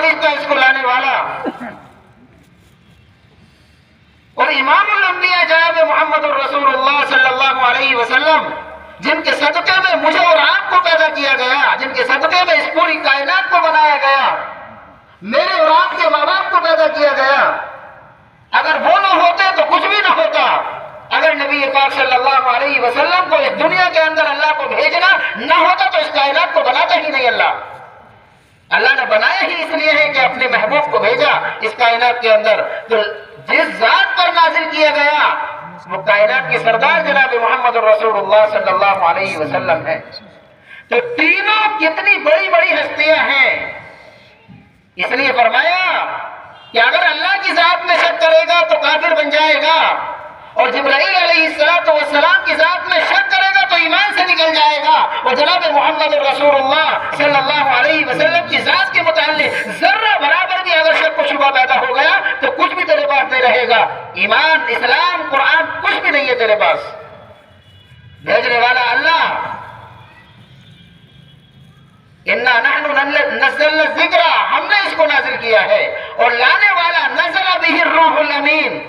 فرشتہ اس کو لانے والا، اور امام الانبیاء جناب محمد الرسول اللہ صلی اللہ علیہ وسلم، جن کے صدقے میں مجھے اور آپ کو پیدا کیا گیا، جن کے صدقے میں اس پوری کائنات کو بنایا گیا، میرے اور آپ کے ماں باپ کو پیدا کیا گیا، اگر وہ نہ ہوتے تو کچھ بھی نہ ہوتا۔ اگر نبی پاک صلی اللہ علیہ وسلم کو اس دنیا کے اندر اللہ کو بھیجنا نہ ہوتا تو اس کائنات کو بناتا ہی نہیں اللہ نے بنایا ہی اس لیے ہے کہ اپنے محبوب کو بھیجا اس کائنات کے اندر۔ تو جس ذات پر نازل کیا گیا وہ کائنات کی سردار جناب محمد رسول اللہ صلی اللہ علیہ وسلم ہے۔ تو تینوں کتنی بڑی بڑی ہستیاں ہیں، اس لیے فرمایا کہ اگر اللہ کی ذات میں شک کرے گا تو کافر بن جائے گا، اور جبرائیل علیہ السلام کی ذات میں شک کرے گا تو ایمان سے نکل جائے گا، اور جناب محمد رسول اللہ صلی اللہ علیہ وسلم کی ذات کے متعلق ذرہ برابر بھی اگر شک و شبہ پیدا ہو گیا تو کچھ بھی تیرے پاس نہیں رہے گا، ایمان، اسلام، قرآن کچھ بھی نہیں ہے تیرے پاس۔ بھیجنے والا اللہ، اِنَّا نَحْنُ نَزَّلْنَا الذِّكْرَ، ہم نے اس کو نازل کیا ہے، اور لانے والا نزل بِهِ الروح الامین،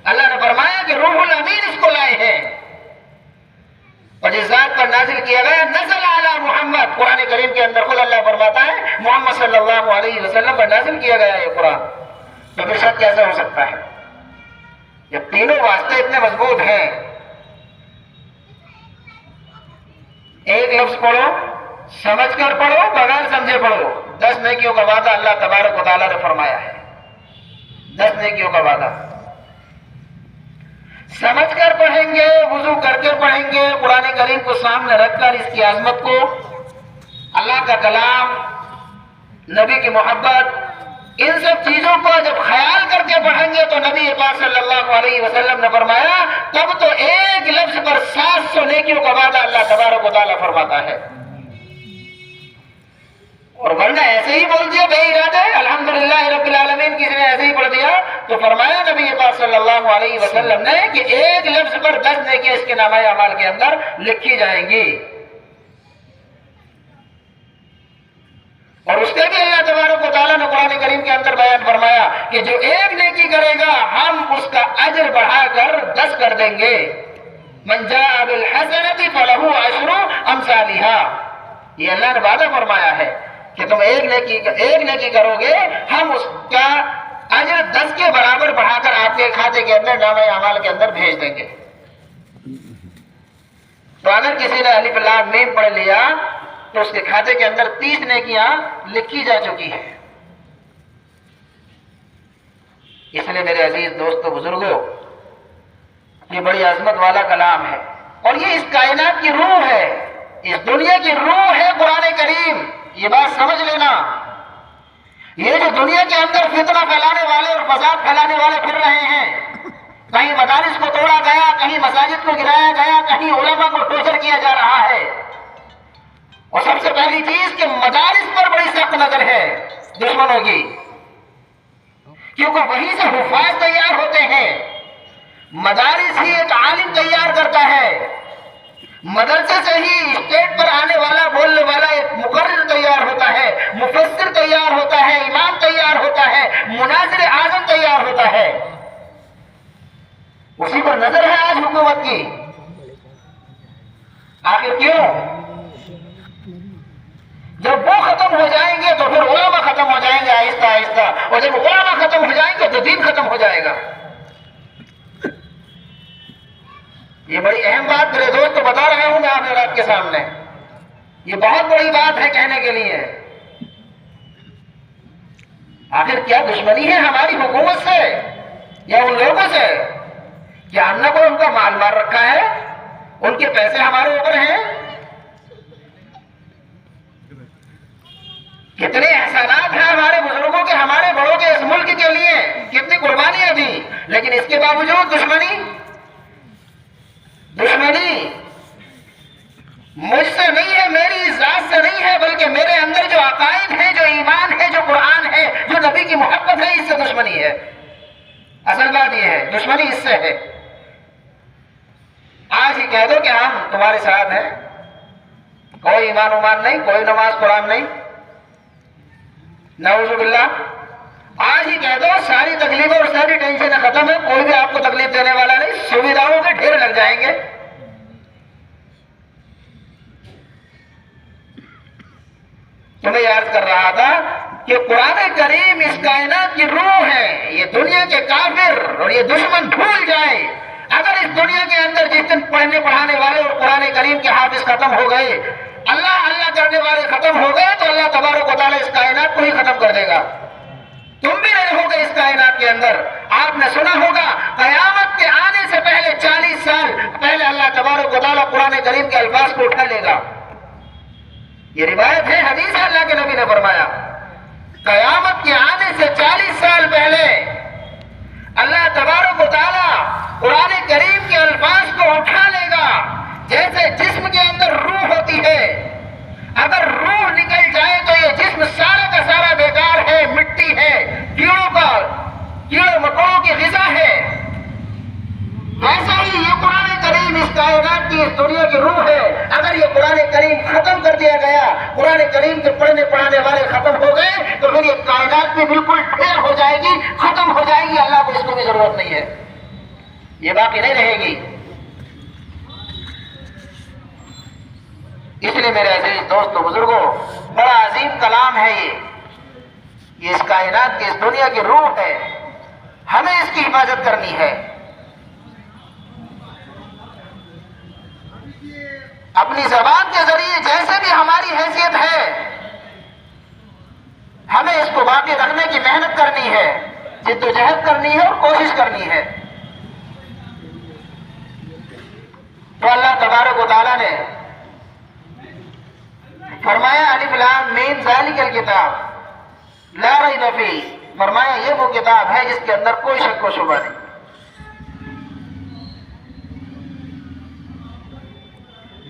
اللہ نے فرمایا کہ روح الامین اس کو لائے ہیں، اور جس ذات پر نازل کیا گیا نزل علی محمد، قرآن کریم کے اندر خود اللہ فرماتا ہے محمد صلی اللہ علیہ وسلم پر نازل کیا گیا یہ قرآن، تو پھر شک کیسے ہو سکتا ہے؟ جب تینوں واسطے اتنے مضبوط ہیں، ایک لفظ پڑھو، سمجھ کر پڑھو، بغیر سمجھے پڑھو، 10 نیکیوں کا وعدہ اللہ تبارک و تعالیٰ نے فرمایا ہے، 10 نیکیوں کا وعدہ۔ سمجھ کر پڑھیں گے، وضو کر کے پڑھیں گے، قرآن کریم کو سامنے رکھ کر اس کی عظمت کو، اللہ کا کلام، نبی کی محبت، ان سب چیزوں کو جب خیال کر کے پڑھیں گے تو نبی پاک صلی اللہ علیہ وسلم نے فرمایا تب تو ایک لفظ پر 700 نیکیوں کا وعدہ اللہ تبارک و تعالیٰ فرماتا ہے، اور ورنہ ایسے ہی بول دیا بے ارادہ الحمدللہ رب العالمین، کسی نے ایسے ہی پڑھ دیا تو فرمایا نبی پاک صلی اللہ علیہ وسلم نے کہ ایک لفظ پر 10 نیکیاں اس کے نامہ اعمال کے اندر لکھی جائیں گی، اور اس کے بھی اللہ تبارک و تعالیٰ نے قرآن کریم کے اندر بیان فرمایا کہ جو ایک نیکی کرے گا ہم اس کا اجر بڑھا کر 10 کر دیں گے، من جاء بالحسنۃ فلہ عشر امثالها، یہ اللہ نے وعدہ فرمایا ہے کہ تم ایک نیکی کرو گے ہم اس کا اجر 10 کے برابر بڑھا کر آپ کے کھاتے کے اندر نامہ اعمال کے اندر بھیج دیں گے۔ تو اگر کسی نے الف لام میم پڑھ لیا تو اس کے کھاتے کے اندر 30 نیکیاں لکھی جا چکی ہیں۔ اس لیے میرے عزیز دوستو بزرگوں، یہ بڑی عظمت والا کلام ہے، اور یہ اس کائنات کی روح ہے، اس دنیا کی روح ہے قرآن کریم، یہ بات سمجھ لینا۔ یہ جو دنیا کے اندر فتنہ پھیلانے والے اور فساد پھیلانے والے پھر رہے ہیں، کہیں مدارس کو توڑا گیا، کہیں مساجد کو گرایا گیا، کہیں علماء کو ٹورچر کیا جا رہا ہے، اور سب سے پہلی چیز کہ مدارس پر بڑی سخت نظر ہے دشمنوں کی، کیونکہ وہیں سے حفاظ تیار ہوتے ہیں، مدارس ہی ایک عالم تیار کرتا ہے، مدرسے سے ہی اسٹیٹ پر آنے والا بولنے والا ایک مقرر تیار ہوتا ہے، مفسر تیار ہوتا ہے، امام تیار ہوتا ہے، مناظر اعظم تیار ہوتا ہے، اسی پر نظر ہے آج حکومت کی۔ آخر کیوں؟ جب وہ ختم ہو جائیں گے تو پھر علماء ختم ہو جائیں گے آہستہ آہستہ، اور جب علماء ختم ہو جائیں گے تو دین ختم ہو جائے گا۔ یہ بڑی اہم بات میرے دوست بتا رہا ہوں میں آپ رات کے سامنے، یہ بہت بڑی بات ہے کہنے کے لیے۔ آخر کیا دشمنی ہے ہماری حکومت سے یا ان لوگوں سے؟ کیا ہم نے کوئی ان کا مال مار رکھا ہے؟ ان کے پیسے ہمارے اوپر ہیں؟ کتنے احسانات ہیں ہمارے بزرگوں کے، ہمارے بڑوں کے اس ملک کے لیے، کتنی قربانیاں دی، لیکن اس کے باوجود دشمنی مجھ سے نہیں ہے، میری ذات سے نہیں ہے، بلکہ میرے اندر جو عقائد ہے، جو ایمان ہے، جو قرآن ہے، جو نبی کی محبت ہے، اس سے دشمنی ہے۔ اصل بات یہ ہے دشمنی اس سے ہے۔ آج ہی کہہ دو کہ ہم تمہارے ساتھ ہیں، کوئی ایمان نہیں، کوئی نماز قرآن نہیں، نعوذ باللہ. آج ہی کہہ دو ساری تکلیفیں اور ساری ٹینشن ختم ہے, کوئی بھی آپ کو تکلیف دینے والا نہیں, سویدھاؤں کے ڈھیر لگ جائیں گے. تو میں یاد کر رہا تھا کہ قرآن کریم اس کائنات کی روح ہے. یہ دنیا کے کافر اور یہ دشمن بھول جائے اگر اس دنیا کے اندر جس دن پڑھنے پڑھانے والے اور قرآن کریم کے حافظ ختم ہو گئے, اللہ اللہ کرنے والے ختم ہو گئے, تو اللہ تبارک و تعالیٰ اس کائنات کو ہی ختم کر دے گا. تم بھی نہیں رہو گے اس کائنات کے اندر. آپ نے سنا ہوگا قیامت کے آنے سے پہلے 40 سال پہلے اللہ تبارک و تعالیٰ قرآن کریم کے الفاظ کو اٹھا لے گا. یہ روایت ہے, حدیث ہے, اللہ کے نبی نے فرمایا قیامت کے آنے سے 40 سال پہلے اللہ تبارک و تعالیٰ قرآن کریم کے الفاظ کو اٹھا لے گا. جیسے جسم کے اندر روح ہوتی ہے, اگر روح نکل جائے تو یہ جسم سارا کا سارا بیکار ہے, مٹی ہے, کیڑوں مکوڑوں کی غذا ہے. ویسے ہی یہ قرآن کریم اس کائنات کی, اس دنیا کی روح ہے. اگر یہ قرآن کریم ختم کر دیا گیا, قرآن کریم کے پڑھنے پڑھانے والے ختم ہو گئے, تو پھر یہ کائنات بھی بالکل ڈھیر ہو جائے گی, ختم ہو جائے گی. اللہ کو اس کی ضرورت نہیں ہے, یہ باقی نہیں رہے گی. اس لیے میرے عزیز دوستو بزرگوں, بڑا عظیم کلام ہے یہ اس کائنات کی, اس دنیا کی روح ہے. ہمیں اس کی حفاظت کرنی ہے. اپنی زبان کے ذریعے جیسے بھی ہماری حیثیت ہے, ہمیں اس کو باقی رکھنے کی محنت کرنی ہے, جدوجہد کرنی ہے اور کوشش کرنی ہے. تو اللہ تبارک و تعالیٰ نے فرمایا الف لام میم ذالک الکتاب لا ریب فیہ, فرمایا یہ وہ کتاب ہے جس کے اندر کوئی شک و شبہ نہیں.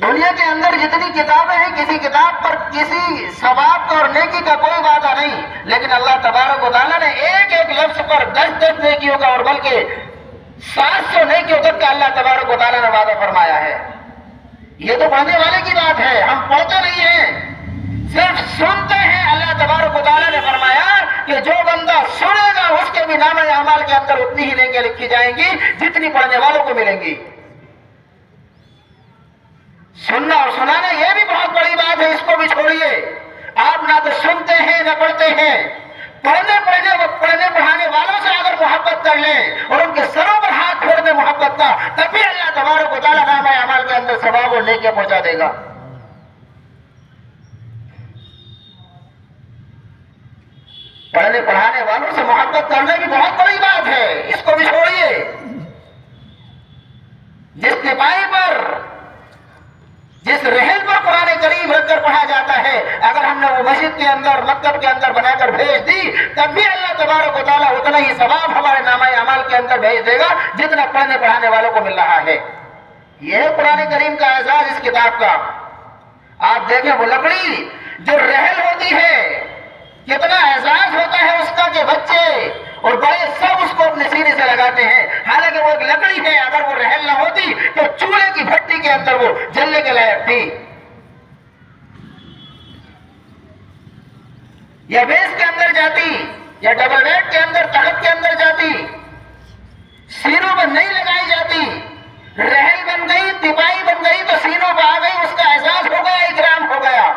دنیا کے اندر جتنی کتابیں ہیں, کسی کتاب پر کسی ثواب اور نیکی کا کوئی وعدہ نہیں, لیکن اللہ تبارک و تعالیٰ نے ایک ایک لفظ پر 10 نیکیوں کا اور بلکہ 700 نیکیوں تک کا اللہ تبارک و تعالیٰ نے وعدہ فرمایا ہے. یہ تو پڑھنے والے کی بات ہے, ہم پڑھتے نہیں ہیں, صرف سنتے ہیں. اللہ تبارک و تعالیٰ نے فرمایا کہ جو بندہ سنے گا اس کے بھی نامہ اعمال کے اندر اتنی ہی نیکیاں لکھی جائیں گی جتنی پڑھنے والوں کو ملیں گی. سننا اور سنانا یہ بھی بہت بڑی بات ہے, اس کو بھی چھوڑیے. آپ نہ تو سنتے ہیں نہ پڑھتے ہیں. پڑھنے پڑھانے والوں سے اگر محبت کر لیں اور ان کے سروں پر ہاتھ پھیر دیں محبت کا, تب بھی اللہ تبارک و تعالیٰ نامہ اعمال کے اندر ثواب اور نیکیاں پہنچا دے گا. پڑھنے پڑھانے والوں سے محبت کرنا بھی بہت بڑی بات ہے, اس کو بھی چھوڑیے. جس سپاہی پر, جس رحل پر قرآن کریم رکھ کر پڑھا جاتا ہے, اگر ہم نے وہ مسجد کے اندر مکتب کے اندر بنا کر بھیج دی, تب بھی اللہ تبارک و تعالیٰ اتنا ہی ثواب ہمارے نامہ اعمال کے اندر بھیج دے گا جتنا پڑھنے پڑھانے والوں کو مل رہا ہے. یہ ہے قرآن کریم کا اعزاز اس کتاب کا. آپ دیکھیں وہ لکڑی جو رحل ہوتی ہے, کتنا اعزاز ہوتا ہے اس کا کہ بچے اور بڑے سب اس کو اپنے سینے سے لگاتے ہیں. حالانکہ وہ ایک لکڑی ہے, اگر وہ رحل نہ ہوتی تو چولہے کی بھٹی کے اندر وہ جلنے کے لائق تھی. یا بیس کے اندر جاتی, یا ڈبل بیڈ کے اندر, تخت کے اندر جاتی, سینوں پر نہیں لگائی جاتی. رحل بن گئی, تپائی بن گئی تو سینوں پہ آ گئی, اس کا اعزاز ہو گیا, اکرام ہو گیا.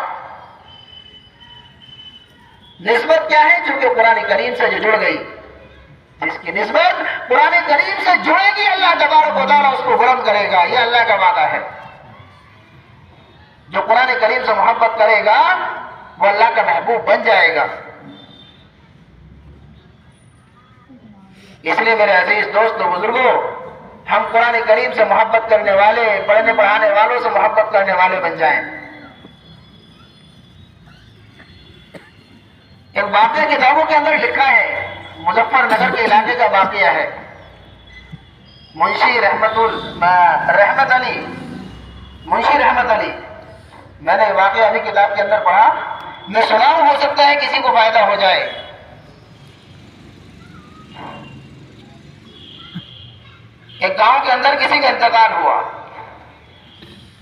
نسبت کیا ہے؟ چونکہ قرآن کریم سے جو جڑ گئی, جس کی نسبت قرآن کریم سے جڑے گی اللہ تبارک و تعالیٰ اس کو بلند کرے گا. یہ اللہ کا وعدہ ہے. جو قرآن کریم سے محبت کرے گا وہ اللہ کا محبوب بن جائے گا. اس لیے میرے عزیز دوستو بزرگوں, ہم قرآن کریم سے محبت کرنے والے, پڑھنے پڑھانے والوں سے محبت کرنے والے بن جائیں. ایک واقعہ کتابوں کے اندر لکھا ہے, مظفر نگر کے علاقے کا واقعہ ہے. منشی رحمت علی, میں نے واقعہ ابھی کتاب کے اندر پڑھا, میں سنا ہوں, ہو سکتا ہے کسی کو فائدہ ہو جائے. ایک گاؤں کے اندر کسی کا انتقال ہوا.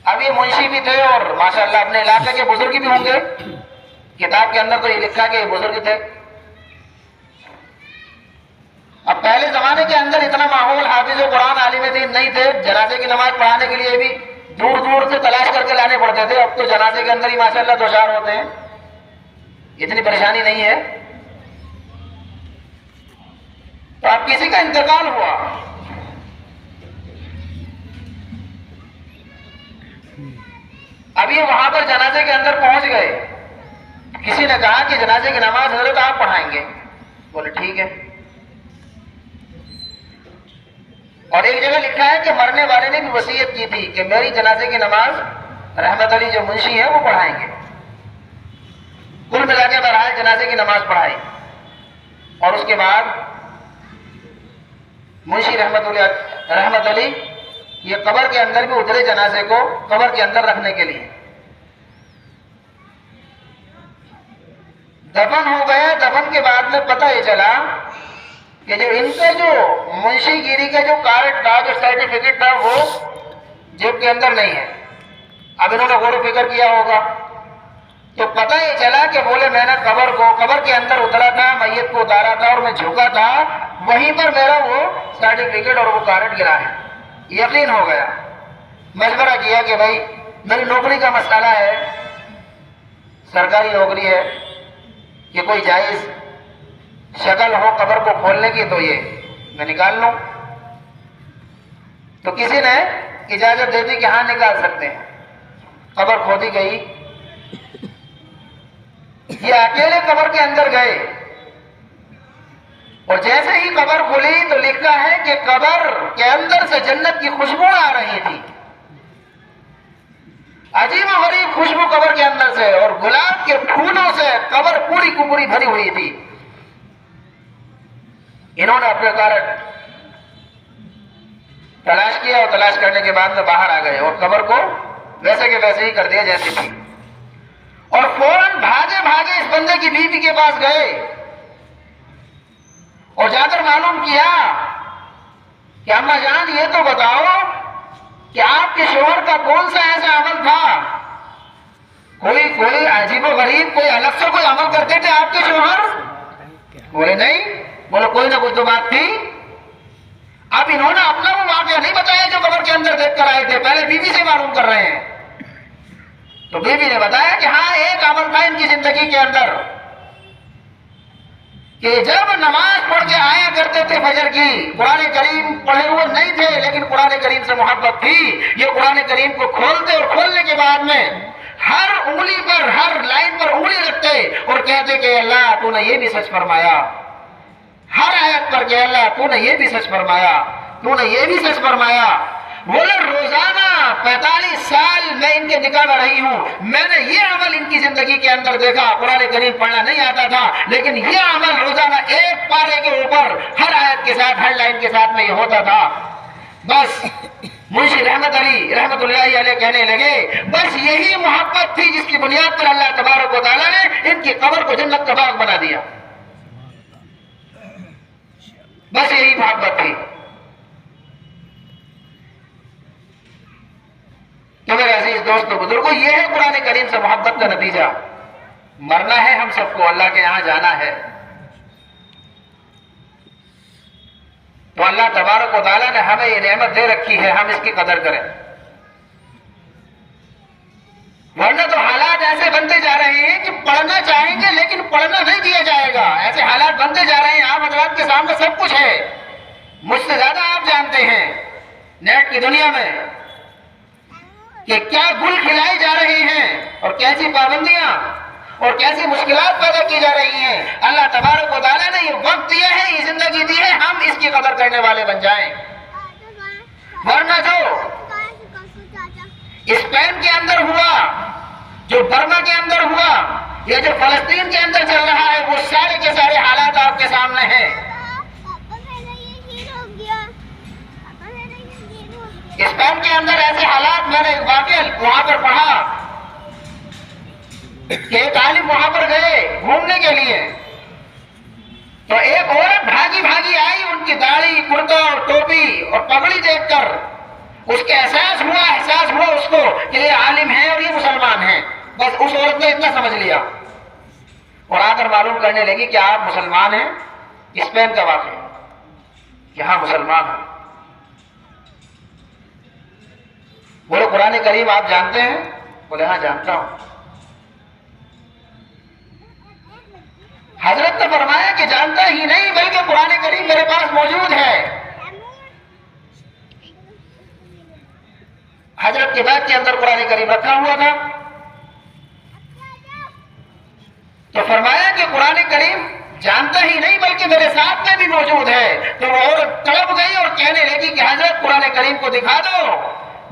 اب یہ منشی بھی تھے اور ماشاءاللہ اپنے علاقے کے بزرگ بھی ہوں گے. کتاب کے اندر تو یہ لکھا کہ یہ بزرگ تھے. اب پہلے زمانے کے اندر اتنا ماحول حافظ و قرآن عالم دین نہیں تھے، جنازے کی نماز پڑھانے کے لیے بھی دور دور سے تلاش کر کے لانے پڑتے تھے. اب تو جنازے کے اندر ہی ماشاءاللہ دو چار ہوتے ہیں، اتنی پریشانی نہیں ہے. تو اب کسی کا انتقال ہوا، اب یہ وہاں پر جنازے کے اندر پہنچ گئے. کسی نے کہا کہ جنازے کی نماز حضرت آپ پڑھائیں گے. بولے ٹھیک ہے. اور ایک جگہ لکھا ہے کہ مرنے والے نے بھی وصیت کی تھی کہ میری جنازے کی نماز رحمت علی جو منشی ہے وہ پڑھائیں گے. کل ملا کے بہرحال جنازے کی نماز پڑھائی، اور اس کے بعد منشی رحمت علی یہ قبر کے اندر بھی اترے جنازے کو قبر کے اندر رکھنے کے لیے. دفن ہو گیا. دفن کے بعد میں پتہ یہ چلا کہ جو ان کا جو منشی گیری کا جو کارڈ تھا، جو سرٹیفکیٹ تھا، وہ جیب کے اندر نہیں ہے. اب انہوں نے غور و فکر کیا ہوگا تو پتہ یہ چلا کہ بولے میں نے قبر کے اندر اترا تھا، میت کو اتارا تھا اور میں جھکا تھا، وہیں پر میرا وہ سرٹیفکیٹ اور وہ کارڈ گرا ہے. یقین ہو گیا. مشورہ کیا کہ بھائی میری نوکری کا مسئلہ ہے، سرکاری نوکری ہے، کہ کوئی جائز شکل ہو قبر کو کھولنے کی تو یہ میں نکال لوں. تو کسی نے اجازت دے دی کہ ہاں نکال سکتے ہیں. قبر کھودی گئی. یہ اکیلے قبر کے اندر گئے اور جیسے ہی قبر کھلی تو لکھا ہے کہ قبر کے اندر سے جنت کی خوشبو آ رہی تھی. عجیب و غریب خوشبو قبر کے اندر سے، اور گلاب کے پھولوں سے قبر پوری کی پوری بھری ہوئی تھی. انہوں نے اپنے کارڈ تلاش کیا اور تلاش کرنے کے بعد میں باہر آ گئے اور قبر کو ویسے کے ویسے ہی کر دیا جیسی تھی. اور فوراً بھاگے بھاگے اس بندے کی بیوی کے پاس گئے اور جا کر معلوم کیا کہ اماں جان یہ تو بتاؤ کہ آپ کے شوہر کا کون سا ایسا عمل تھا، کوئی عجیب و غریب کوئی الگ سے کوئی عمل کرتے تھے آپ کے شوہر؟ بولے نہیں. بولے کوئی نہ کوئی تو بات تھی. اب انہوں نے اپنا وہ واقعہ نہیں بتایا جو قبر کے اندر دیکھ کر آئے تھے، پہلے بیوی سے معلوم کر رہے ہیں. تو بیوی نے بتایا کہ ہاں ایک عمل تھا ان کی زندگی کے اندر کہ جب نماز پڑھ کے آیا کرتے تھے فجر کی، قرآن کریم پڑھے ہوئے نہیں تھے لیکن قرآن کریم سے محبت تھی. یہ قرآن کریم کو کھولتے اور کھولنے کے بعد میں ہر انگلی پر ہر لائن پر انگلی رکھتے اور کہتے کہ اللہ تو نے یہ بھی سچ فرمایا. ہر آیت پر کہ اللہ تو نے یہ بھی سچ فرمایا، تو نے یہ بھی سچ فرمایا. بولے روزانہ 45 سال میں ان کے نکاح میں رہی ہوں، میں نے یہ عمل ان کی زندگی کے اندر دیکھا. قرآن کریم پڑھنا نہیں آتا تھا لیکن یہ عمل روزانہ ایک پارے کے اوپر ہر آیت کے ساتھ ہر لائن کے ساتھ میں یہ ہوتا تھا. بس منشی رحمت علی رحمت اللہ علیہ کہنے لگے بس یہی محبت تھی جس کی بنیاد پر اللہ تبارک و تعالیٰ نے ان کی قبر کو جنت کا باغ بنا دیا. بس یہی محبت تھی. تو میرے عزیز دوستو بزرگوں، یہ ہے قرآن کریم سے محبت کا نتیجہ. مرنا ہے ہم سب کو، اللہ کے یہاں جانا ہے. تو اللہ تبارک و تعالیٰ نے ہمیں یہ نعمت دے رکھی ہے، ہم اس کی قدر کریں. ورنہ تو حالات ایسے بنتے جا رہے ہیں کہ پڑھنا چاہیں گے لیکن پڑھنا نہیں دیا جائے گا. ایسے حالات بنتے جا رہے ہیں. آپ حضرات کے سامنے سب کچھ ہے، مجھ سے زیادہ آپ جانتے ہیں نیٹ کی دنیا میں کہ کیا گل کھلائے جا رہے ہیں اور کیسی پابندیاں اور کیسی مشکلات پیدا کی جا رہی ہیں. اللہ تبارک و تعالیٰ نے یہ وقت دیا ہے، یہ زندگی دی ہے، ہم اس کی قدر کرنے والے بن جائیں. ورنہ جو اسپین کے اندر ہوا، جو برما کے اندر ہوا، یا جو فلسطین کے اندر چل رہا ہے، وہ سارے کے سارے حالات آپ کے سامنے ہیں. اسپین کے اندر ایسے حالات، میں نے واقعہ وہاں پر پڑھا کہ ایک عالم وہاں پر گئے گھومنے کے لیے، تو ایک عورت بھاگی بھاگی آئی، ان کی داڑھی کرتا اور ٹوپی اور پگڑی دیکھ کر اس کے احساس ہوا اس کو کہ یہ عالم ہے اور یہ مسلمان ہیں. بس اس عورت نے اتنا سمجھ لیا اور آ کر معلوم کرنے لگی کہ آپ مسلمان ہیں. اسپین کا واقعہ. کہ ہاں مسلمان ہوں۔ بولے قرآن کریم آپ جانتے ہیں؟ بولے ہاں جانتا ہوں۔ حضرت نے فرمایا کہ جانتا ہی نہیں بلکہ قرآن کریم میرے پاس موجود ہے۔ حضرت کے بیگ کے اندر قرآن کریم رکھا ہوا تھا، تو فرمایا کہ قرآن کریم جانتا ہی نہیں بلکہ میرے ساتھ میں بھی موجود ہے۔ تو وہ عورت تڑپ گئی اور کہنے لگی کہ حضرت قرآن کریم کو دکھا دو،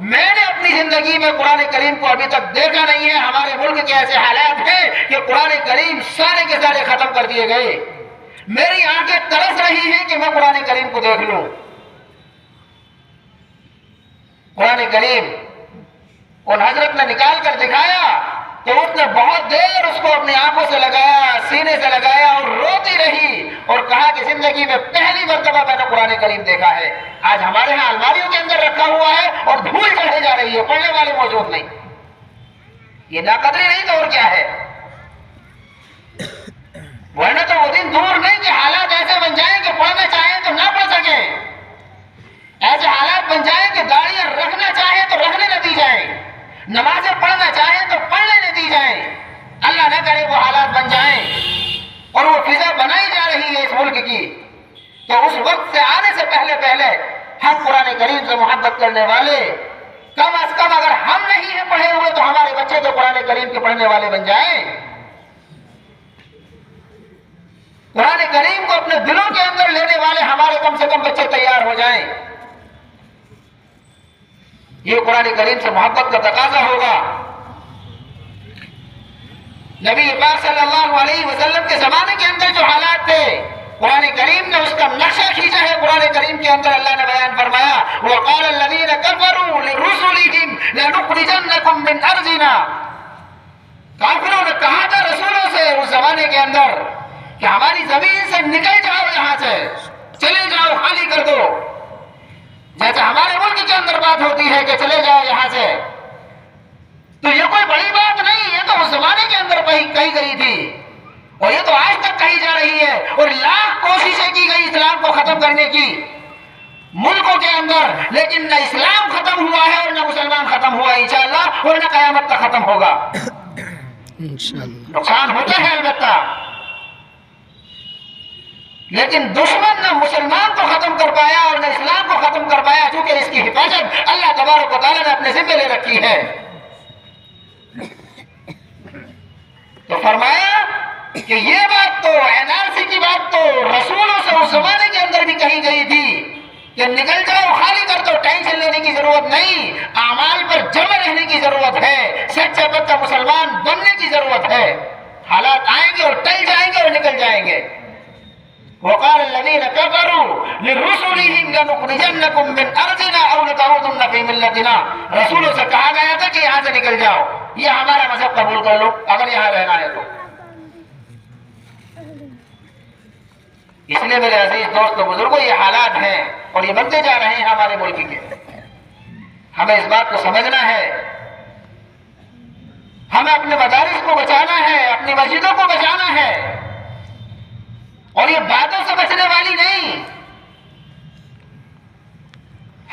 میں نے اپنی زندگی میں قرآن کریم کو ابھی تک دیکھا نہیں ہے۔ ہمارے ملک کے ایسے حالات ہیں کہ قرآن کریم سارے کے سارے ختم کر دیے گئے، میری آنکھیں ترس رہی ہیں کہ میں قرآن کریم کو دیکھ لوں۔ قرآن کریم ان حضرت نے نکال کر دکھایا تو اس نے بہت دیر اس کو اپنی آنکھوں سے لگایا، سینے سے لگایا اور روتی رہی اور کہا کہ زندگی میں پہلی مرتبہ میں نے قرآن کریم دیکھا ہے۔ آج ہمارے ہاں الماریوں کے اندر رکھا ہوا ہے اور دھول چڑھے جا رہی ہے، پڑھنے والے موجود نہیں۔ یہ ناقدری نہیں تو اور کیا ہے؟ ورنہ تو وہ دن دور نہیں کہ حالات ایسے بن جائیں کہ پڑھنا چاہیں تو نہ پڑھ سکیں، ایسے حالات بن جائیں کہ داڑیاں رکھنا چاہیں تو رکھنے نہ دی جائیں، نمازیں پڑھنا چاہیں تو پڑھنے نہ دی جائیں۔ اللہ نہ کرے وہ حالات بن جائیں اور وہ فضا بنائی جا رہی ہے اس ملک کی، تو اس وقت سے آنے سے پہلے ہم قرآن کریم سے محبت کرنے والے کم از کم اگر ہم نہیں ہیں پڑھے ہوئے تو ہمارے بچے تو قرآن کریم کے پڑھنے والے بن جائیں، قرآن کریم کو اپنے دلوں کے اندر لینے والے ہمارے کم سے کم بچے تیار ہو جائیں۔ یہ قرآن کریم سے محبت کا تقاضا ہوگا۔ نبی پاک صلی اللہ علیہ وسلم کے زمانے کے اندر جو حالات تھے قرآن کریم نے اس کا نقشہ کھینچا ہے۔ قرآن کریم کے اندر اللہ نے بیان فرمایا وَقَالَ الَّذِينَ كَفَرُوا لِرُسُلِهِمْ لَنُخْرِجَنَّكُمْ مِنْ أَرْضِنَا، کافروں نے کہا تھا رسولوں سے اس زمانے کے اندر کہ ہماری زمین سے نکل جاؤ، یہاں سے چلے جاؤ، خالی کر دو، جیسے ہمارے ملک کے اندر بات ہوتی ہے کہ چلے جاؤ یہاں سے۔ تو یہ کوئی بڑی بات نہیں، یہ تو اس زمانے کے اندر کہی گئی تھی اور یہ تو آج تک کہی جا رہی ہے، اور لاکھ کوششیں کی گئی اسلام کو ختم کرنے کی ملکوں کے اندر، لیکن نہ اسلام ختم ہوا ہے اور نہ مسلمان ختم ہوا انشاءاللہ، اور نہ قیامت تک ختم ہوگا۔ نقصان ہوتا ہے البتہ، لیکن دشمن نہ مسلمان کو ختم کر پایا اور نہ اسلام کو ختم کر پایا، چونکہ اس کی حفاظت اللہ تبارک و تعالیٰ نے اپنے ذمہ لے رکھی ہے۔ تو فرمایا کہ یہ بات تو NRC کی بات تو رسولوں سے اس زمانے کے اندر بھی کہی گئی تھی کہ نکل جاؤ، خالی کر دو، ٹینشن لینے کی ضرورت نہیں، اعمال پر جمع رہنے کی ضرورت ہے، سچا پکا مسلمان بننے کی ضرورت ہے۔ حالات آئیں گے اور ٹل جائیں گے اور نکل جائیں گے۔ وَقَالَ الَّذِينَ كَفَرُوا لِرُسُلِهِمْ لَنُخْرِجَنَّكُمْ مِنْ أَرْضِنَا أَوْ لَتَعُودُنَّ فِي مِلَّتِنَا، رسولوں سے کہا گیا تھا کہ یہاں سے نکل جاؤ، یہ ہمارا مذہب قبول کر لو اگر یہاں رہنا ہے تو۔ اس لیے میرے عزیز دوستو بزرگوں، یہ حالات ہیں اور یہ بنتے جا رہے ہیں ہمارے ملک کے۔ ہمیں اس بات کو سمجھنا ہے، ہمیں اپنے مدارس کو بچانا ہے، اپنی مسجدوں کو بچانا ہے، اور یہ باتوں سے بچنے والی نہیں،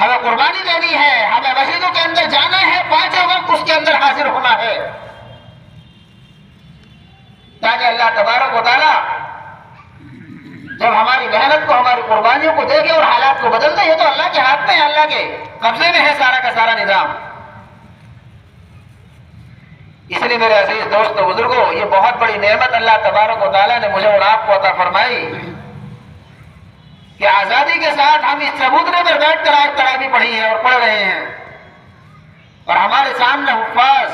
ہمیں قربانی دینی ہے، ہمیں مسجدوں کے اندر جانا ہے، پانچوں وقت اس کے اندر حاضر ہونا ہے، تاکہ اللہ تبارک و تعالیٰ جب ہماری محنت کو، ہماری قربانیوں کو دیکھے اور حالات کو بدل دے۔ یہ تو اللہ کے ہاتھ میں ہے، اللہ کے قبضے میں ہے سارا کا سارا نظام۔ اس لیے میرے عزیز دوستو بزرگوں، یہ بہت بڑی نعمت اللہ تبارک و تعالیٰ نے مجھے اور آپ کو عطا فرمائی کہ آزادی کے ساتھ ہم اس چبوترے پر بیٹھ کر آج تراویح پڑھی ہے اور پڑھ رہے ہیں، اور ہمارے سامنے حفاظ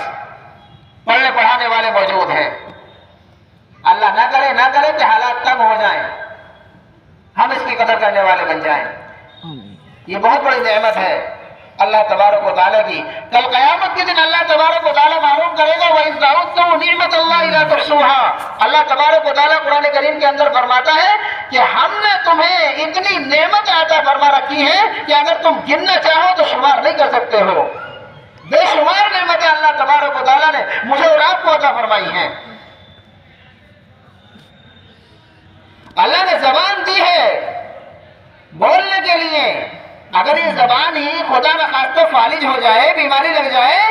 پڑھنے پڑھانے والے موجود ہیں۔ اللہ نہ کرے کہ حالات تنگ ہو جائیں، ہم اس کی قدر کرنے والے بن جائیں۔ یہ بہت بڑی نعمت ہے اللہ تبارک و تعالیٰ کی۔ کل قیامت کے دن اللہ تبارک و تعالیٰ معلوم کرے گا وَإِذْ تَعُدُّوا نِعْمَتَ اللَّهِ لَا تُحْصُوهَا، اللہ تبارک و تعالیٰ قرآن کریم کے اندر فرماتا ہے کہ ہم نے تمہیں اتنی نعمت عطا فرما رکھی ہے کہ اگر تم گننا چاہو تو شمار نہیں کر سکتے ہو۔ بے شمار نعمتیں اللہ تبارک و تعالیٰ نے مجھے اور آپ کو عطا فرمائی ہیں۔ اللہ نے زبان دی ہے، بولنے کے لیے. اگر یہ زبان ہی خدا نخواستہ فالج ہو جائے, بیماری لگ جائے.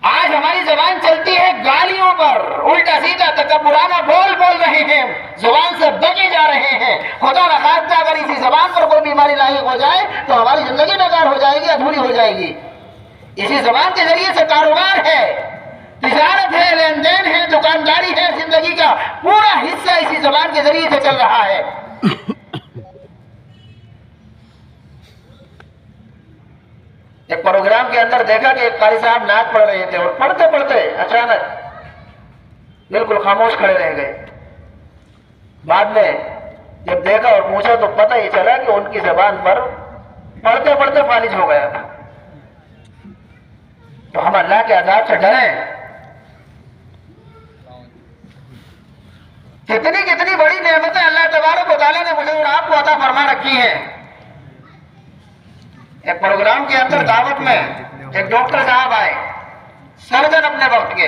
آج ہماری زبان چلتی ہے گالیوں پر, الٹا سیدھا تکبرانہ بول رہے ہیں, زبان سے بچے جا رہے ہیں. خدا نخواستہ اگر اسی زبان پر کوئی بیماری لاحق ہو جائے تو ہماری زندگی بیکار ہو جائے گی, ادھوری ہو جائے گی. اسی زبان کے ذریعے سے کاروبار ہے, تجارت ہے, لین دین ہے, دکانداری ہے, زندگی کا پورا حصہ اسی زبان کے ذریعے سے چل رہا ہے. ایک پروگرام کے اندر دیکھا کہ ایک قاری صاحب نعت پڑھ رہے تھے اور پڑھتے پڑھتے اچانک بالکل خاموش کھڑے رہ گئے. بعد میں جب دیکھا اور پوچھا تو پتہ ہی چلا کہ ان کی زبان پر پڑھتے پڑھتے فالج ہو گیا تھا. تو ہم اللہ کے عذاب سے ڈریں. کتنی کتنی بڑی نعمتیں اللہ تبارک و تعالیٰ نے مجھے اور آپ کو عطا فرما رکھی ہیں. ایک پروگرام کے اندر دعوت میں ایک ڈاکٹر صاحب آئے, سرجن اپنے وقت کے.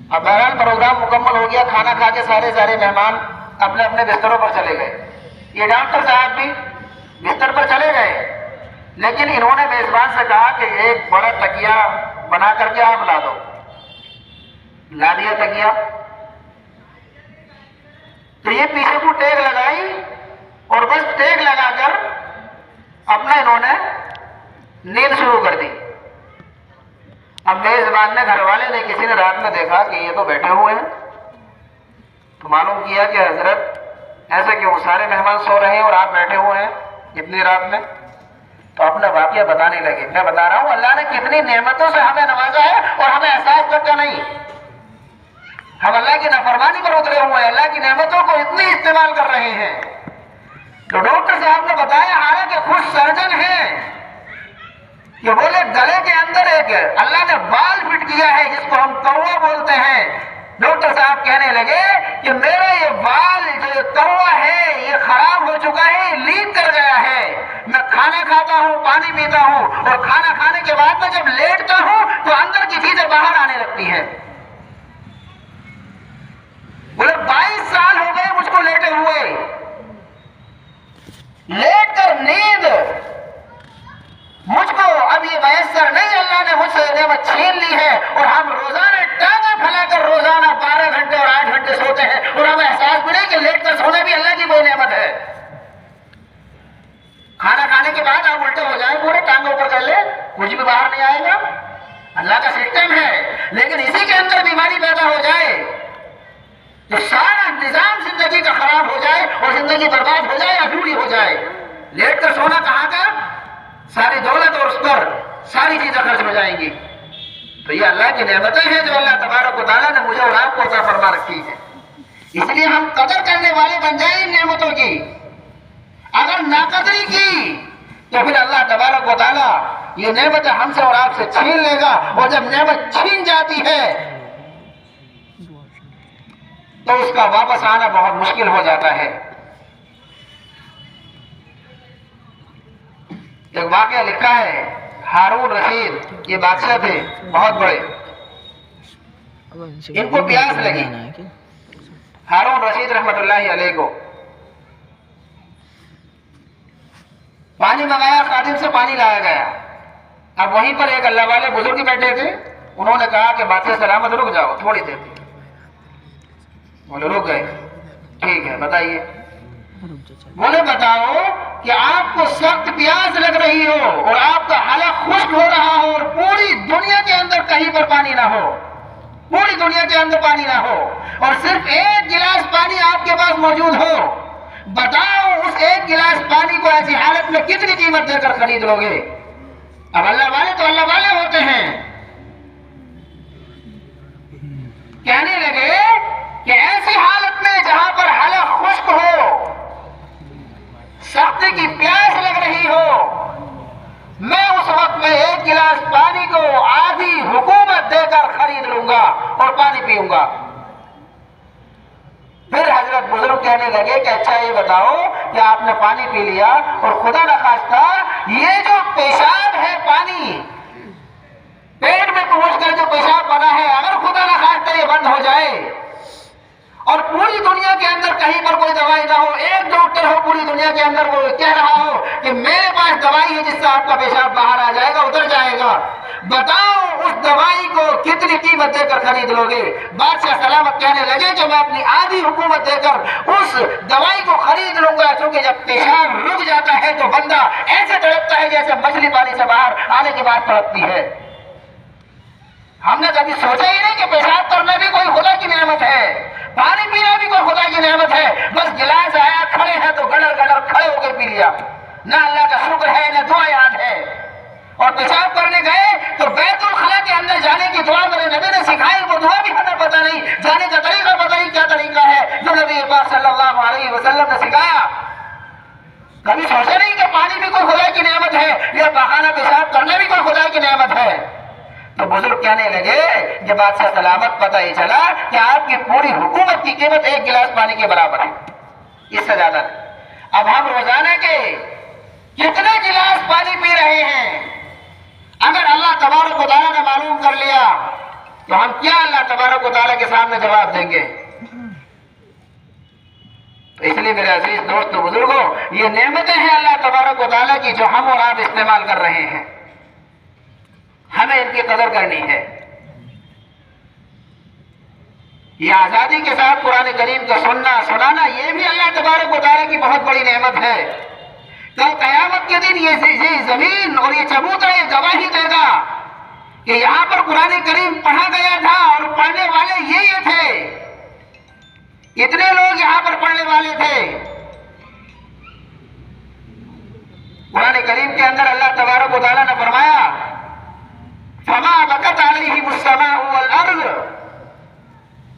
اب بہرحال پروگرام مکمل ہو گیا, کھانا کھا کے سارے مہمان اپنے اپنے بستروں پر چلے گئے. یہ ڈاکٹر صاحب بھی بستر پر چلے گئے, لیکن انہوں نے میزبان سے کہا کہ ایک بڑا تکیہ بنا کر کے آپ لا دو. لا دیا تکیہ. تو یہ پیچھے کو ٹیک لگائی اور بس ٹیک لگا کر اپنا انہوں نے نیند شروع کر دی. اب میزبان نے, گھر والے نے, کسی نے رات میں دیکھا کہ یہ تو بیٹھے ہوئے ہیں, تو معلوم کیا کہ حضرت ایسے کہ وہ سارے مہمان سو رہے ہیں اور آپ بیٹھے ہوئے ہیں اتنی رات میں. تو اپنا واقعہ بتانے لگے. میں بتا رہا ہوں اللہ نے کتنی نعمتوں سے ہمیں نوازا ہے اور ہمیں احساس تک کا نہیں. ہم اللہ کی نافرمانی پر اترے ہوئے ہیں, اللہ کی نعمتوں کو اتنی استعمال کر رہے ہیں. تو ڈاکٹر صاحب نے بتایا, حالانکہ خود سرجن ہیں, کہ بولے گلے کے اندر ایک اللہ نے بال فٹ کیا ہے جس کو ہم کوا بولتے ہیں. ڈاکٹر صاحب کہنے لگے کہ میرا یہ بال جو کوا ہے یہ خراب ہو چکا ہے, یہ لیک کر گیا ہے. میں کھانا کھاتا ہوں, پانی پیتا ہوں, اور کھانا کھانے کے بعد میں جب لیٹتا ہوں تو اندر کی چیزیں باہر آنے لگتی ہیں. بولے 22 سال ہو گئے مجھ کو لیٹے ہوئے, لیٹ کر نیند مجھ کو اب یہ میسر نہیں. اللہ نے مجھ سے نعمت چھین لی ہے اور ہم روزانہ ٹانگیں پھیلا کر روزانہ 12 گھنٹے اور 8 گھنٹے سوتے ہیں, اور ہمیں احساس بھی نہیں کہ لیٹ کر سونا بھی اللہ کی کوئی نعمت ہے. کھانا کھانے کے بعد آپ الٹے ہو جائیں, پورے ٹانگوں اوپر کر لیں, کچھ بھی باہر نہیں آئے گا. اللہ کا سسٹم ہے. لیکن اسی کے اندر بیماری پیدا ہو جائے تو سارا نظام زندگی کا خراب ہو جائے اور زندگی برباد ہو جائے, ادھوری ہو جائے. لیٹ کر سونا کہاں کا, ساری دولت اور اس پر ساری چیزیں خرچ ہو جائیں گی. تو یہ اللہ کی نعمتیں ہیں جو اللہ تبارک و تعالیٰ نے مجھے اور آپ کو عطا فرما رکھی ہے. اس لیے ہم قدر کرنے والے بن جائیں ان نعمتوں کی. اگر ناقدری کی تو پھر اللہ تبارک و تعالیٰ یہ نعمتیں ہم سے اور آپ سے چھین لے گا, اور جب نعمت چھین جاتی ہے تو اس کا واپس آنا بہت مشکل ہو جاتا ہے. ایک واقعہ لکھا ہے, ہارون رشید یہ بادشاہ تھے بہت بڑے, ان کو پیاس لگی. ہارون رشید رحمت اللہ علیہ کو پانی منگایا, خادم سے پانی لایا گیا. اب وہیں پر ایک اللہ والے بزرگ بیٹھے تھے, انہوں نے کہا کہ بادشاہ سلامت رک جاؤ تھوڑی دیر. بولے رک گئے, ٹھیک ہے بتائیے. بولے بتاؤ کہ آپ کو سخت پیاس لگ رہی ہو اور آپ کا حلق خشک ہو رہا ہو اور پوری دنیا کے اندر کہیں پر پانی نہ ہو, پوری دنیا کے اندر پانی نہ ہو, اور صرف ایک گلاس پانی آپ کے پاس موجود ہو. بتاؤ اس ایک گلاس پانی کو ایسی حالت میں کتنی قیمت دے کر خرید لو گے؟ اب اللہ والے تو اللہ والے ہوتے ہیں. کہنے لگے کہ ایسی حالت میں جہاں پر حلق خشک ہو, سختی کی پیاس لگ رہی ہو, میں اس وقت میں ایک گلاس پانی کو آدھی حکومت دے کر خرید لوں گا اور پانی پیوں گا. پھر حضرت بزرگ کہنے لگے کہ اچھا یہ بتاؤ کہ آپ نے پانی پی لیا اور خدا نخواستہ یہ جو پیشاب ہے, پانی پیٹ میں پہنچ کر جو پیشاب بنا ہے, اگر خدا نخواستہ یہ بند ہو جائے اور پوری دنیا کر وہ کہہ رہا ہو کہ میرے پاس دوائی ہے جس سے آپ کا پیشاب باہر آ جائے گا، اتر جائے گا، بتاؤ اس دوائی کو کتنی قیمت دے کر خرید لو گے؟ بادشاہ سلامت کہنے لگے کہ میں اپنی آدھی حکومت دے کر اس دوائی کو خرید لوں گا، کیونکہ جب پیشاب رک جاتا ہے تو بندہ ایسے تڑپتا ہے جیسے مچھلی پانی سے باہر آنے کے بعد تڑپتی ہے۔ ہم نے کبھی سوچا ہی نہیں کہ پیشاب کرنا بھی کوئی خدا کی نعمت ہے، پانی پینا بھی کوئی خدا کی نعمت ہے۔ بس گلاس آیا، کھڑے ہیں تو گڑر گڑر کھڑے ہو کے پی لیا، نہ اللہ کا شکر ہے نہ دعا یاد ہے۔ اور پیشاب کرنے گئے تو بیت الخلا کے اندر جانے کی دعا میرے نبی نے سکھائی، وہ دعا بھی ہمیں پتہ نہیں، جانے کا طریقہ پتہ نہیں کیا طریقہ ہے جو نبی پاک صلی اللہ علیہ وسلم نے سکھایا۔ کبھی سوچا نہیں کہ پانی بھی کوئی خدا کی نعمت ہے یا بہانہ پیشاب کرنا بھی کوئی خدا کی نعمت ہے؟ تو بزرگ کہنے لگے کہ بادشاہ سلامت پتہ ہی چلا کہ آپ کی پوری حکومت کی قیمت ایک گلاس پانی کے برابر ہے، اس سے زیادہ نہیں۔ اب ہم روزانہ کے کتنے گلاس پانی پی رہے ہیں؟ اگر اللہ تبارک و تعالیٰ نے معلوم کر لیا تو ہم کیا اللہ تبارک و تعالیٰ کے سامنے جواب دیں گے؟ تو اس لیے میرے عزیز دوستو بزرگوں، یہ نعمتیں ہیں اللہ تبارک و تعالیٰ کی جو ہم اور آپ استعمال کر رہے ہیں، ہمیں ان کی قدر کرنی ہے۔ یہ آزادی کے ساتھ قرآن کریم کا سننا سنانا، یہ بھی اللہ تبارک و تعالیٰ کی بہت بڑی نعمت ہے۔ کل قیامت کے دن یہ زمین اور یہ چبوترا یہ گواہی دے گا کہ یہاں پر قرآن کریم پڑھا گیا تھا اور پڑھنے والے یہ تھے، اتنے لوگ یہاں پر پڑھنے والے تھے۔ قرآن کریم کے اندر اللہ تبارک و تعالیٰ نے فرمایا فما بکت علیہم السماء والارض،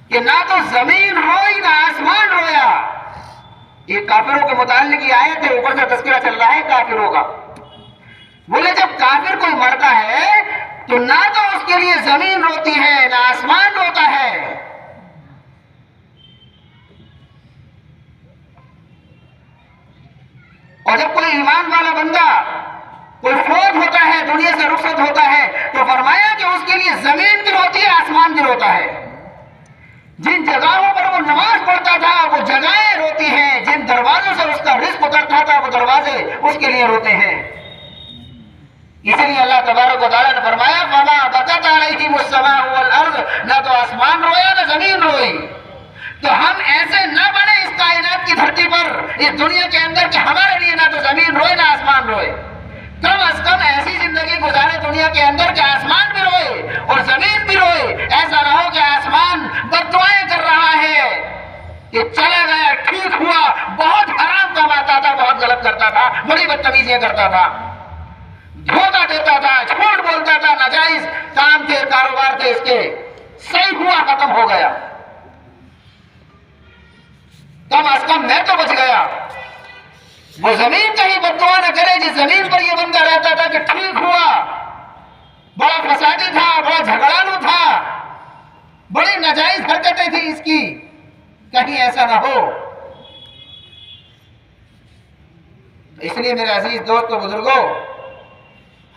کہ نہ تو زمین روئی نہ آسمان رویا۔ یہ کافروں کے متعلق یہ آیت ہے، اوپر سے تذکرہ چل رہا ہے کافروں کا۔ بولے جب کافر کوئی مرتا ہے تو نہ تو اس کے لیے زمین روتی ہے نہ آسمان روتا ہے، اور جب کوئی ایمان والا بندہ کوئی فوت ہوتا ہے، دنیا سے رخصت ہوتا ہے، تو فرمایا کہ اس کے لیے زمین بھی روتی ہے آسمان بھی روتا ہے۔ جن جگہوں پر وہ نماز پڑھتا تھا وہ جگہیں روتی ہیں، جن دروازوں سے اس کا رزق اترتا تھا وہ دروازے اس کے لیے روتے ہیں۔ اسی لیے اللہ تبارک و تعالیٰ نے فرمایا فما بکت علیہم السماء والارض، نہ تو آسمان رویا نہ زمین روئی۔ تو ہم ایسے نہ بنے اس کائنات کی دھرتی پر، اس دنیا کے اندر کہ ہمارے لیے نہ تو زمین روئے نہ آسمان روئے۔ کم از کم ایسی زندگی گزارے دنیا کے اندر کہ آسمان بھی روئے اور زمین بھی روئے۔ ایسا نہ ہو کہ آسمان بد دعائیں کر رہا ہے کہ چلا گیا، ٹھیک ہوا، بہت حرام کماتا تھا، بہت غلط کرتا تھا، بڑی بدتمیزیاں کرتا تھا، دھوکہ دیتا تھا، جھوٹ بولتا تھا، ناجائز کام تھے، کاروبار تھے اس کے، صحیح ہوا، ختم ہو گیا۔ کم از کم میں تو بچ گیا۔ وہ زمین کہیں بد دعا نہ کرے جس زمین پر یہ بندہ رہتا تھا کہ ٹھیک ہوا، بڑا فسادی تھا، بڑا جھگڑالو تھا، بڑی ناجائز حرکتیں تھیں اس کی، کہیں ایسا نہ ہو۔ اس لیے میرے عزیز دوستو بزرگوں،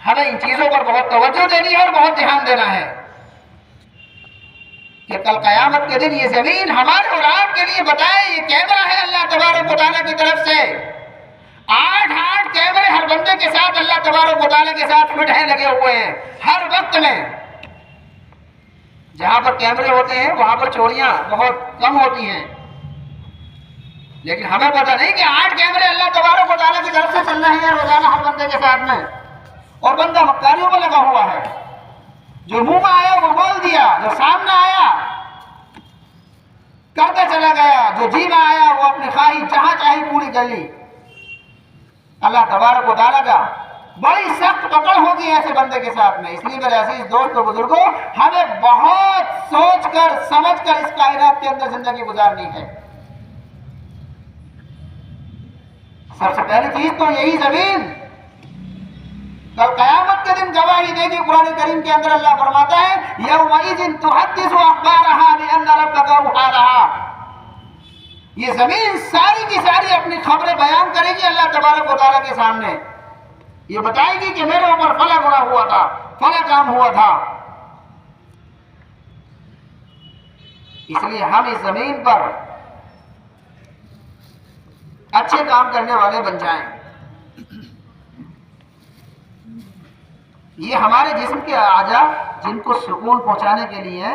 ہمیں ان چیزوں پر بہت توجہ دینی ہے اور بہت دھیان دینا ہے کہ کل قیامت کے دن یہ زمین ہمارے اور آپ کے لیے بتائے، یہ کیمرہ ہے اللہ تبارک و تعالیٰ کی طرف سے۔ 8 کیمرے ہر بندے کے ساتھ اللہ تبارک و تعالیٰ کے ساتھ فٹ ہیں، لگے ہوئے ہیں ہر وقت میں۔ جہاں پر کیمرے ہوتے ہیں وہاں پر چوریاں بہت کم ہوتی ہیں، لیکن ہمیں پتہ نہیں کہ 8 کیمرے اللہ تبارک و تعالیٰ کی طرف سے چل رہے ہیں روزانہ ہر بندے کے ساتھ میں، اور بندہ مکاریوں میں لگا ہوا ہے۔ جو منہ میں آیا وہ بول دیا، جو سامنے آیا کرتا چلا گیا، جو جی میں آیا وہ اپنی خواہش جہاں چاہی پوری کر لی۔ اللہ تبارک و تعالیٰ کا بڑی سخت پکڑ ہوگی ایسے بندے کے ساتھ میں۔ اس لیے میرے عزیز دوستو بزرگوں، ہمیں بہت سوچ کر سمجھ کر اس کائنات کے اندر زندگی گزارنی ہے۔ سب سے پہلی چیز تو یہی زمین کل قیامت کے دن گواہی دے گی۔ قرآن کریم کے اندر اللہ فرماتا ہے یومئذ تحدث اخبارها بان ربک اوحی لها، یہ زمین ساری کی ساری اپنی خبریں بیان کرے گی اللہ تبارک و تعالیٰ کے سامنے۔ یہ بتائے گی کہ میرے اوپر فلاں گناہ ہوا تھا، فلاں کام ہوا تھا۔ اس لیے ہم اس زمین پر اچھے کام کرنے والے بن جائیں. یہ ہمارے جسم کے اعضاء جن کو سکون پہنچانے کے لیے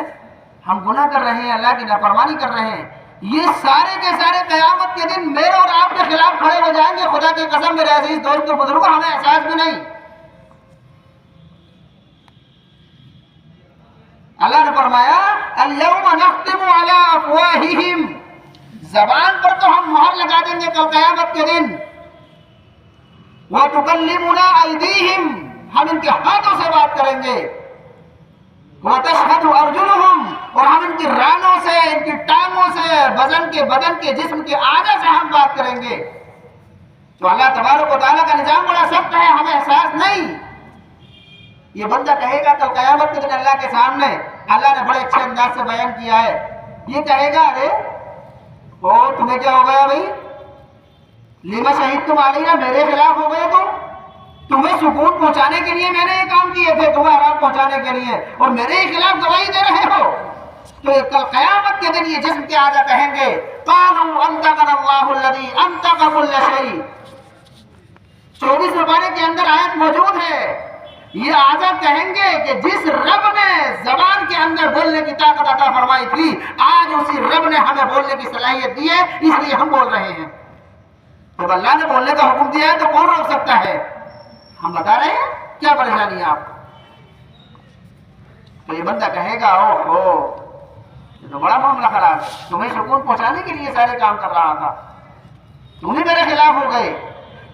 ہم گناہ کر رہے ہیں، اللہ کی نافرمانی کر رہے ہیں، یہ سارے کے سارے قیامت کے دن میرے اور آپ کے خلاف کھڑے ہو جائیں گے. خدا کی قسم میرے عزیز دوست و بزرگوں، ہمیں احساس بھی نہیں. اللہ نے فرمایا الیوم نختم علی افواہہم، زبان پر تو ہم مہر لگا دیں گے کل قیامت کے دن. وتکلمنا ایدیہم، ہم ان کے ہاتھوں سے بات کریں گے. وتشہد ارجلہم، اور ہم ان کی رانوں سے، ان کی ٹانگوں سے، بدن کے جسم کے اعضاء سے ہم بات کریں گے. تو اللہ تبارک و تعالیٰ کا نظام بڑا سخت ہے، ہمیں احساس نہیں. یہ بندہ کہے گا کل قیامت کے دن اللہ کے سامنے، اللہ نے بڑے اچھے انداز سے بیان کیا ہے، یہ کہے گا ارے تمہیں کیا ہو گیا بھائی، لما شہدتم علینا، میرے خلاف ہو گئے تمہیں سکون پہنچانے کے لیے میں نے یہ کام کیے تھے، تمہیں آرام پہنچانے کے لیے، اور میرے ہی خلاف گواہی دے رہے ہو. تو یہ کل قیامت کے دن یہ جسم کے اعضاء کہیں گے قالوا انطقنا اللہ الذی انطق کل شیء. 24 پارے کے اندر آیت موجود ہے. یہ اعضاء کہیں گے کہ جس رب نے زبان کے اندر بولنے کی طاقت عطا فرمائی تھی، آج اسی رب نے ہمیں بولنے کی صلاحیت دی ہے، اس لیے ہم بول رہے ہیں. جب اللہ نے بولنے کا حکم دیا ہے تو کون روک سکتا ہے؟ ہم بتا رہے ہیں کیا پریشانی ہے آپ کو. تو یہ بندہ کہے گا یہ تو بڑا معاملہ خراب ہے، تمہیں سکون پہنچانے کے لیے سارے کام کر رہا تھا، تم ہی میرے خلاف ہو گئے.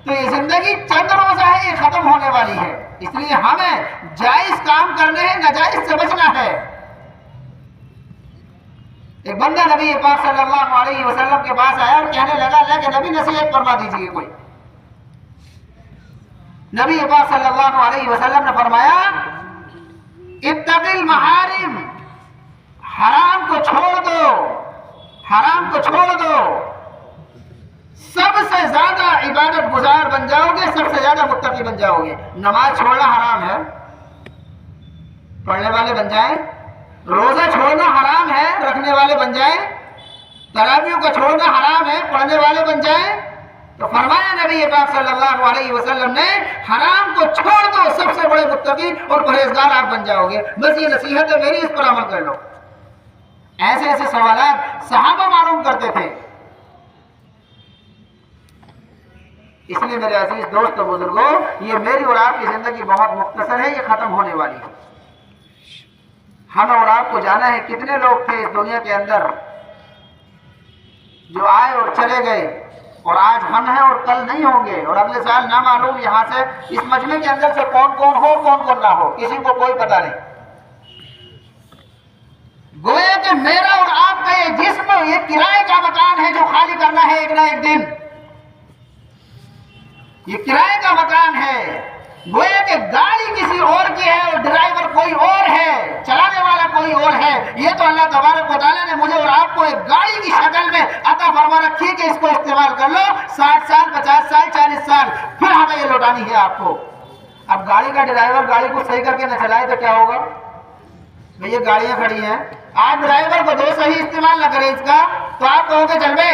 تو یہ زندگی چند روزہ ہے، یہ ختم ہونے والی ہے، اس لیے ہمیں جائز کام کرنے ہیں، ناجائز سے بچنا ہے. ایک بندہ نبی پاک صلی اللہ علیہ وسلم کے پاس آیا اور کہنے لگا اللہ کے نبی نصیحت فرما دیجیے کوئی. نبی پاک صلی اللہ علیہ وسلم نے فرمایا اتق المحارم، حرام کو چھوڑ دو، حرام کو چھوڑ دو، سب سے زیادہ عبادت گزار بن جاؤ گے، سب سے زیادہ متقی بن جاؤ گے. نماز چھوڑنا حرام ہے، پڑھنے والے بن جائیں. روزہ چھوڑنا حرام ہے، رکھنے والے بن جائیں. تراویح کو چھوڑنا حرام ہے، پڑھنے والے بن جائیں. تو فرمایا نبی پاک صلی اللہ علیہ وسلم نے حرام کو چھوڑ دو، سب سے بڑے متقی اور پرہیزگار آپ بن جاؤ گے. بس یہ نصیحت ہے میری، اس پر عمل کر لو. ایسے ایسے سوالات صحابہ معلوم کرتے تھے. اس لیے میرے عزیز دوست و بزرگوں، یہ میری اور آپ کی زندگی بہت مختصر ہے، یہ ختم ہونے والی ہے. ہم اور آپ کو جانا ہے کتنے لوگ تھے اس دنیا کے اندر جو آئے اور چلے گئے، اور آج ہم ہیں اور کل نہیں ہوں گے، اور اگلے سال نہ معلوم یہاں سے اس مجمع کے اندر سے کون کون ہو کون کون نہ ہو، کسی کو کوئی پتہ نہیں. گویا کہ میرا اور آپ کا یہ جسم یہ کرائے کا مکان ہے جو خالی کرنا ہے ایک نہ ایک دن. یہ کرائے کا مکان ہے. گویا کہ گاڑی کسی اور کی ہے اور ڈرائیور کوئی اور ہے، چلانے والا کوئی اور ہے. یہ تو اللہ تبارک و تعالیٰ نے مجھے اور آپ کو ایک گاڑی کی شکل میں عطا فرما رکھی کہ اس کو استعمال کر لو 60 سال 50 سال 40 سال، پھر ہمیں یہ لوٹانی ہے آپ کو. اب گاڑی کا ڈرائیور گاڑی کو صحیح کر کے نہ چلائے تو کیا ہوگا؟ بھئی یہ گاڑیاں کھڑی ہیں، آپ ڈرائیور کو جو صحیح استعمال نہ کرے اس کا تو آپ کہو گے چل بے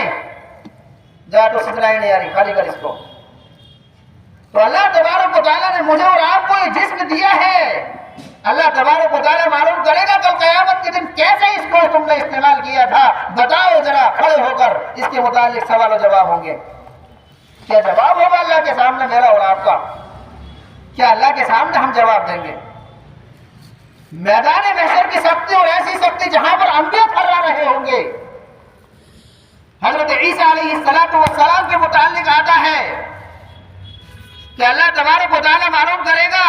جا تو سچلائی نہیں آ رہی، خالی کر اس کو. تو اللہ تبارک و تعالیٰ نے مجھے اور آپ کو یہ جسم دیا ہے. اللہ تبارک و تعالیٰ معلوم کرے گا کل قیامت کے دن کیسے اس کو تم نے استعمال کیا تھا. بتاؤ ذرا کھڑے ہو کر، اس کے متعلق سوال و جواب ہوں گے. کیا جواب ہوگا اللہ کے سامنے میرا اور آپ کا؟ کیا اللہ کے سامنے ہم جواب دیں گے؟ میدان محشر کی سختی اور ایسی سختی جہاں پر انبیاء تھرا رہے ہوں گے. حضرت عیسیٰ علیہ السلام کے متعلق آتا ہے کہ اللہ تبارک و تعالیٰ معلوم کرے گا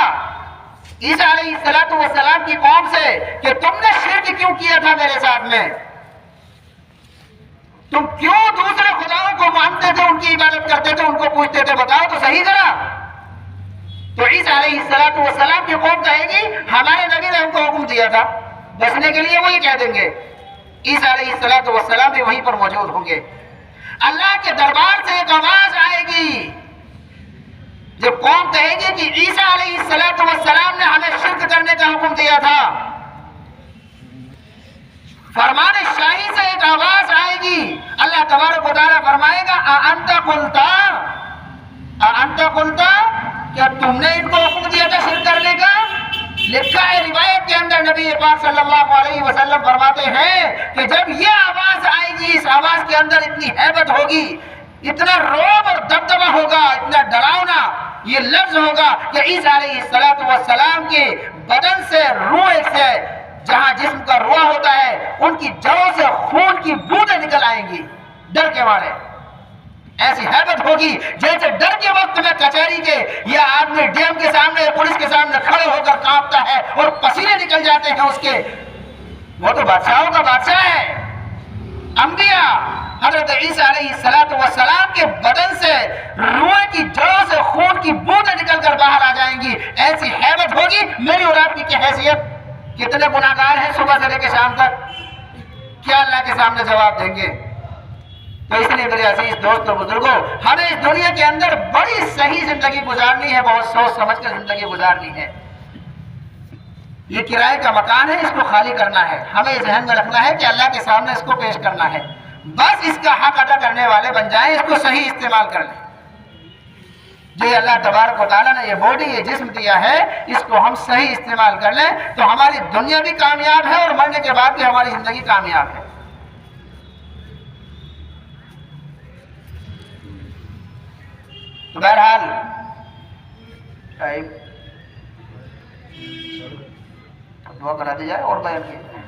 عیسیٰ علیہ السلام کی قوم سے کہ تم نے شرک کیوں کیا تھا میرے ساتھ میں، تم کیوں دوسرے خداؤں کو مانتے تھے، ان کی عبادت کرتے تھے، ان کو پوچھتے تھے، بتاؤ تو صحیح ذرا. تو عیسیٰ علیہ السلام کی قوم کہے گی ہمارے نبی نے ہم کو حکم دیا تھا، بچنے کے لیے وہی کہہ دیں گے. عیسیٰ علیہ السلام بھی وہیں پر موجود ہوں گے. اللہ کے دربار سے ایک آواز آئے گی جب قوم کہے گی کہ عیسیٰ علیہ السلام نے ہمیں شرک کرنے کا حکم دیا تھا. فرمان شاہی سے ایک آواز آئے گی، اللہ اللہ تبارک و تعالیٰ فرمائے گا انت قلتا، کیا تم نے ان کو حکم دیا تھا شرک کرنے کا؟ لکھا ہے روایت کے اندر نبی پاک صلی اللہ علیہ وسلم فرماتے ہیں کہ جب یہ آواز آئے گی، اس آواز کے اندر اتنی ہیبت ہوگی، اتنا رعب اور دبدبہ ہوگا، اتنا ڈراؤنا یہ لفظ ہوگا کہ عیسیٰ علیہ السلام کے بدن سے، روح سے، جہاں جسم کا روح ہوتا ہے، ان کی جڑوں سے خون کی بوندیں نکل آئیں گی ڈر کے مارے۔ ایسی حیبت ہوگی جیسے ڈر کے وقت میں کچہری کے یا آدمی ڈی ایم کے سامنے، پولیس کے سامنے کھڑے ہو کر کانپتا ہے اور پسینے نکل جاتے ہیں اس کے۔ وہ تو بادشاہوں کا بادشاہ ہے۔ انبیاء حضرت عیسیٰ علیہ السلام کے بدن سے، روح کی جڑوں سے خون کی بوندیں نکل کر باہر آ جائیں گی۔ ایسی حیبت ہوگی۔ میری اور آپ کی کیا حیثیت؟ کتنے گناہگار ہیں صبح سے لے کے شام تک؟ کیا اللہ کے سامنے جواب دیں گے؟ تو اس لیے میرے عزیز دوستوں بزرگوں، ہمیں اس دنیا کے اندر بڑی صحیح زندگی گزارنی ہے، بہت سوچ سمجھ کر زندگی گزارنی ہے۔ یہ کرائے کا مکان ہے، اس کو خالی کرنا ہے، ہمیں ذہن میں رکھنا ہے کہ اللہ کے سامنے اس کو پیش کرنا ہے، بس اس کا حق ادا کرنے والے بن جائیں، اس کو صحیح استعمال کر لیں۔ جو اللہ تبارک و تعالیٰ نے یہ باڈی، یہ جسم دیا ہے، اس کو ہم صحیح استعمال کر لیں تو ہماری دنیا بھی کامیاب ہے اور مرنے کے بعد بھی ہماری زندگی کامیاب ہے۔ تو بہرحال دعا کرا دی جائے اور بیان کیا جائے۔